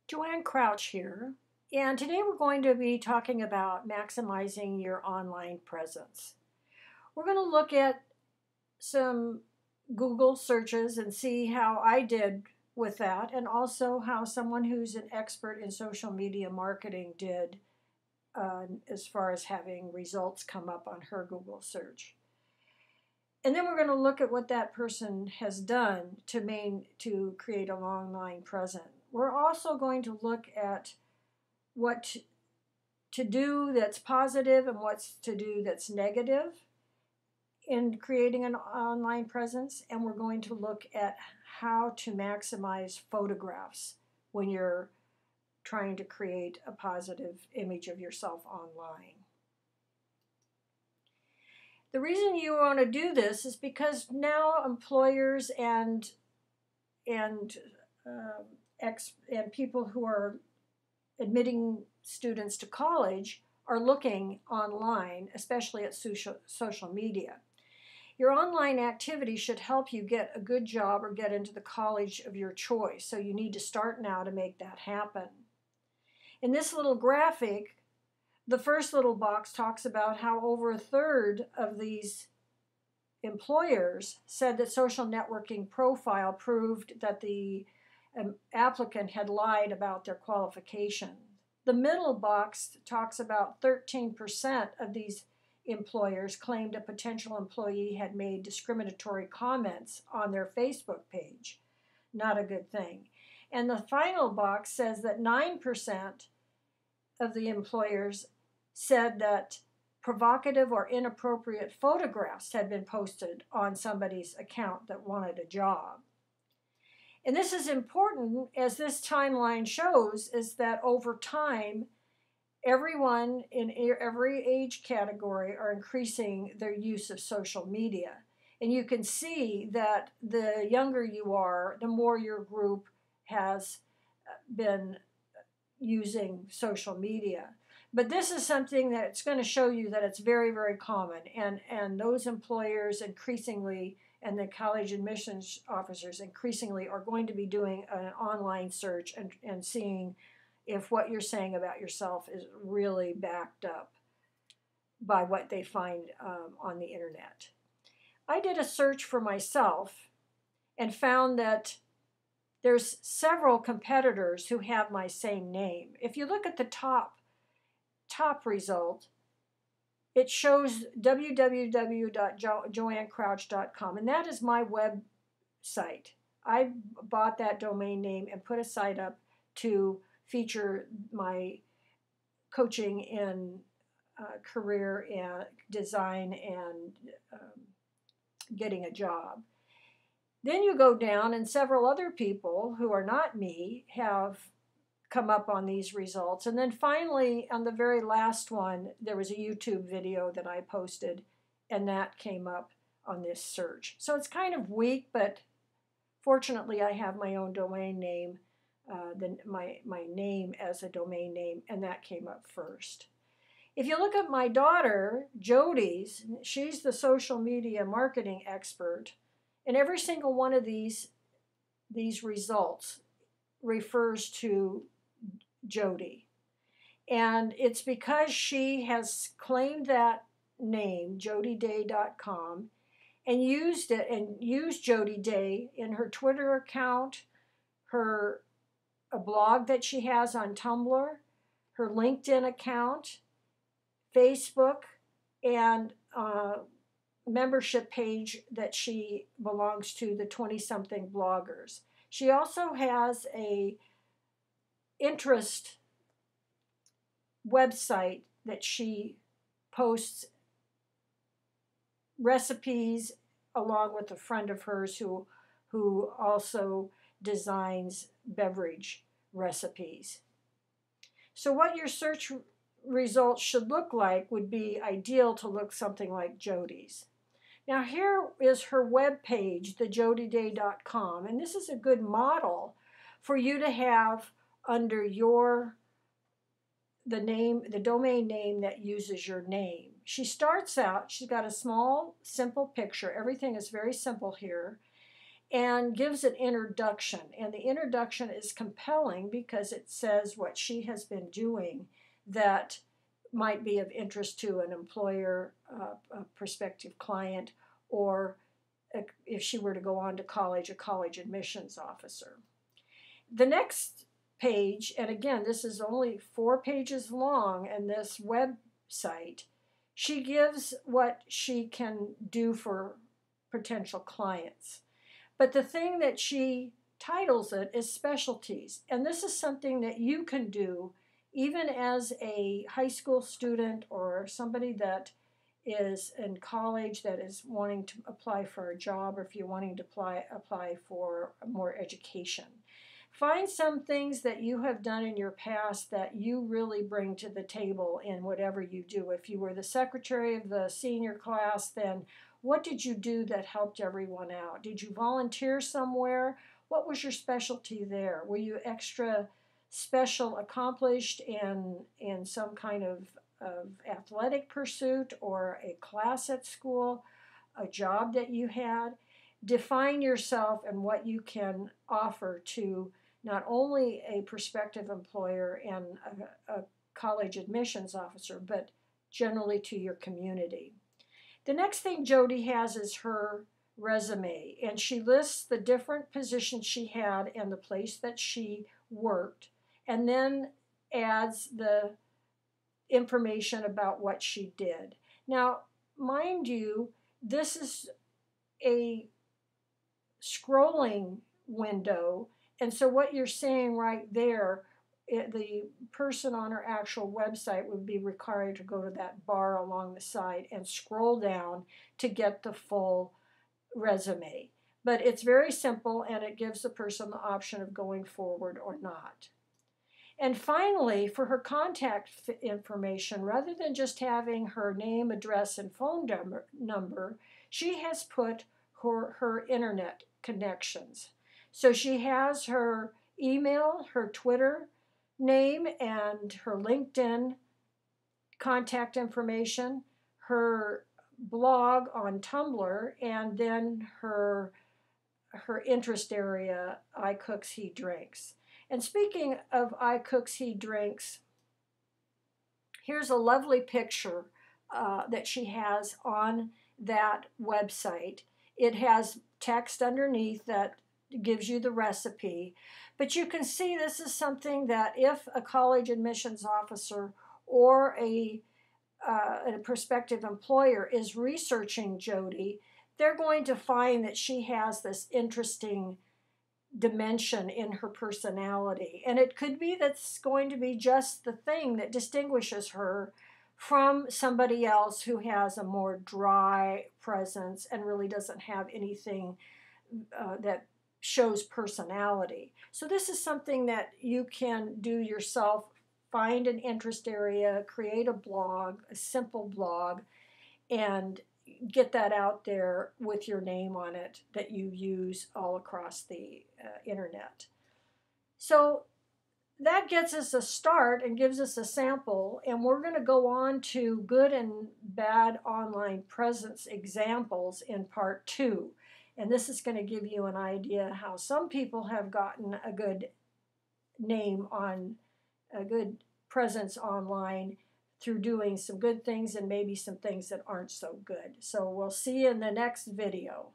Joanne Crouch here, and today we're going to be talking about maximizing your online presence. We're going to look at some Google searches and see how I did with that, and also how someone who's an expert in social media marketing did as far as having results come up on her Google search. And then we're going to look at what that person has done to create an online presence. We're also going to look at what to do that's positive and what's to do that's negative in creating an online presence. And we're going to look at how to maximize photographs when you're trying to create a positive image of yourself online. The reason you want to do this is because now employers and people who are admitting students to college are looking online, especially at social media. Your online activity should help you get a good job or get into the college of your choice, so you need to start now to make that happen. In this little graphic, the first little box talks about how over a third of these employers said that social networking profile proved that the applicant had lied about their qualification. The middle box talks about 13% of these employers claimed a potential employee had made discriminatory comments on their Facebook page. Not a good thing. And the final box says that 9% of the employers said that provocative or inappropriate photographs had been posted on somebody's account that wanted a job. And this is important, as this timeline shows, is that over time, everyone in every age category are increasing their use of social media. And you can see that the younger you are, the more your group has been using social media. But this is something that's going to show you that it's very, very common. And those employers increasingly, and the college admissions officers increasingly, are going to be doing an online search and seeing if what you're saying about yourself is really backed up by what they find on the internet. I did a search for myself and found that there's several competitors who have my same name. If you look at the top result, it shows www.joannecrouch.com, and that is my website. I bought that domain name and put a site up to feature my coaching in career and design and getting a job. Then you go down, and several other people who are not me have come up on these results. And then finally, on the very last one, there was a YouTube video that I posted, and that came up on this search. So it's kind of weak, but fortunately I have my own domain name, my name as a domain name, and that came up first. If you look at my daughter, Jody's, she's the social media marketing expert, and every single one of these results refers to Jody. And it's because she has claimed that name, jodyday.com, and used it, and used Jody Day in her Twitter account, a blog that she has on Tumblr, her LinkedIn account, Facebook, and membership page that she belongs to, the 20-something bloggers. She also has a interest website that she posts recipes along with a friend of hers who also designs beverage recipes. So what your search results should look like would be ideal to look something like Jody's. Now here is her web page, thejodyday.com, and this is a good model for you to have under the domain name that uses your name. She starts out, she's got a small, simple picture. Everything is very simple here. and gives an introduction. And the introduction is compelling because it says what she has been doing that might be of interest to an employer, a prospective client, or if she were to go on to college, a college admissions officer. The next page, and again, this is only 4 pages long, and this website, she gives what she can do for potential clients. But the thing that she titles it is specialties. And this is something that you can do even as a high school student or somebody that is in college that is wanting to apply for a job, or if you're wanting to apply for more education. Find some things that you have done in your past that you really bring to the table in whatever you do. If you were the secretary of the senior class, then what did you do that helped everyone out? Did you volunteer somewhere? What was your specialty there? Were you extra special accomplished in some kind of athletic pursuit or a class at school, a job that you had? Define yourself and what you can offer to not only a prospective employer and a college admissions officer, but generally to your community. The next thing Jody has is her resume, and she lists the different positions she had and the place that she worked, and then adds the information about what she did. Now, mind you, this is a scrolling window, and so what you're seeing right there, the person on her actual website would be required to go to that bar along the side and scroll down to get the full resume. But it's very simple, and it gives the person the option of going forward or not. And finally, for her contact information, rather than just having her name, address, and phone number, she has put her internet connections. So she has her email, her Twitter name, and her LinkedIn contact information, her blog on Tumblr, and then her interest area, I Cooks, He Drinks. And speaking of I Cooks, He Drinks, here's a lovely picture that she has on that website. It has text underneath that gives you the recipe, but you can see this is something that if a college admissions officer or a prospective employer is researching Jody, they're going to find that she has this interesting dimension in her personality. And it could be that's going to be just the thing that distinguishes her from somebody else who has a more dry presence and really doesn't have anything that shows personality. So this is something that you can do yourself. Find an interest area, create a blog, a simple blog, and get that out there with your name on it that you use all across the internet. So that gets us a start and gives us a sample, and we're going to go on to good and bad online presence examples in part 2. And this is going to give you an idea how some people have gotten a good name on a good presence online through doing some good things and maybe some things that aren't so good. So we'll see you in the next video.